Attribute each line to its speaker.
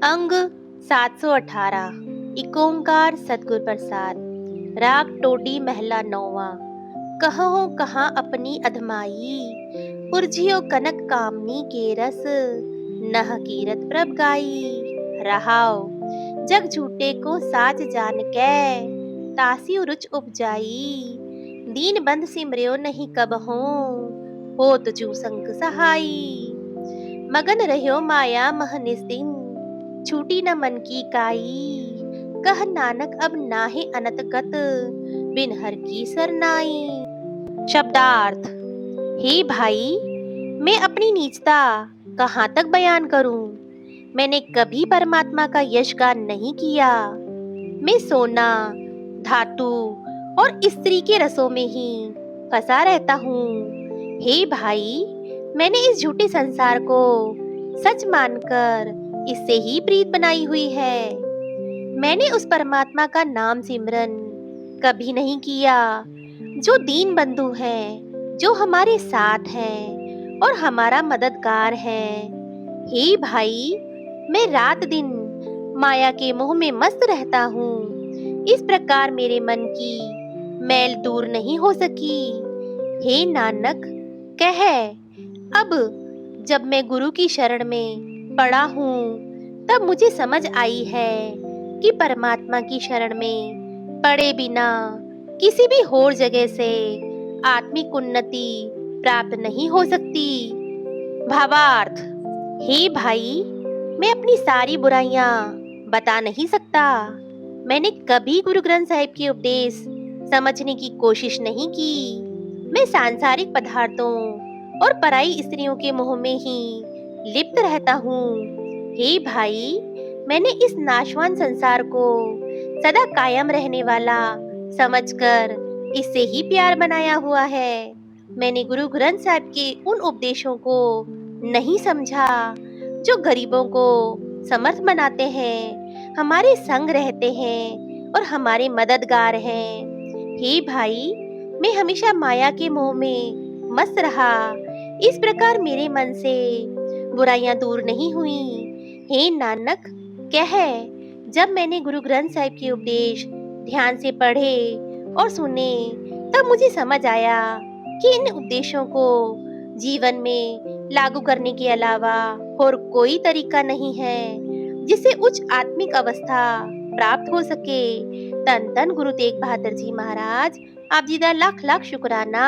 Speaker 1: अंग 718। एक ओंकार सतगुर प्रसाद। राग टोडी महला नौवा। कहूँ कहाँ अपनी अधमाई, पुरझियो कनक कामनी के रस, नह कीरत प्रभ गाई। रहाओ जग झूठे को साच जान कै, तासी रुच उपजाई। दीन बंध सिमरियो नहीं कब हो तुझु संग सहाई। मगन रह्यो माया मह निस दिन, छूटी न मन की काई। कह नानक अब नाहि अनत गत, बिन हर की सरनाई। शब्दार्थ। हे भाई, मैं अपनी नीचता कहाँ तक बयान करूं। मैंने कभी परमात्मा का यश गान नहीं किया। मैं सोना, धातु और स्त्री के रसों में ही फंसा रहता हूँ। हे भाई, मैंने इस झूठे संसार को सच मानकर इससे ही प्रीत बनाई हुई है। मैंने उस परमात्मा का नाम सिमरन कभी नहीं किया, जो दीन बंधु है, जो हमारे साथ है और हमारा मददगार है। हे भाई, मैं रात दिन माया के मोह में मस्त रहता हूँ। इस प्रकार मेरे मन की मैल दूर नहीं हो सकी। हे नानक, कह अब जब मैं गुरु की शरण में पड़ा हूँ, तब मुझे समझ आई है कि परमात्मा की शरण में पड़े बिना किसी भी और जगह से आत्मिक उन्नति प्राप्त नहीं हो सकती। भावार्थ। हे भाई, मैं अपनी सारी बुराइयां बता नहीं सकता। मैंने कभी गुरु ग्रंथ साहिब के उपदेश समझने की कोशिश नहीं की। मैं सांसारिक पदार्थों और पराई स्त्रियों के मोह में ही लिप्त रहता हूँ। हे भाई, मैंने इस नाशवान संसार को सदा कायम रहने वाला समझकर इससे ही प्यार बनाया हुआ है। मैंने गुरु ग्रंथ साहिब के उन उपदेशों को नहीं समझा जो गरीबों को समर्थ बनाते हैं, हमारे संग रहते हैं और हमारे मददगार हैं। हे भाई, मैं हमेशा माया के मोह में मस्त रहा। इस प्रकार मेरे मन से बुराइयां दूर नहीं हुई। हे नानक, कह जब मैंने गुरु ग्रंथ साहिब के उपदेश ध्यान से पढ़े और सुने, तब मुझे समझ आया कि इन उपदेशों को जीवन में लागू करने के अलावा और कोई तरीका नहीं है जिससे उच्च आत्मिक अवस्था प्राप्त हो सके। तन तन गुरु तेग बहादुर जी महाराज, आप जी दा लाख लाख शुक्राना।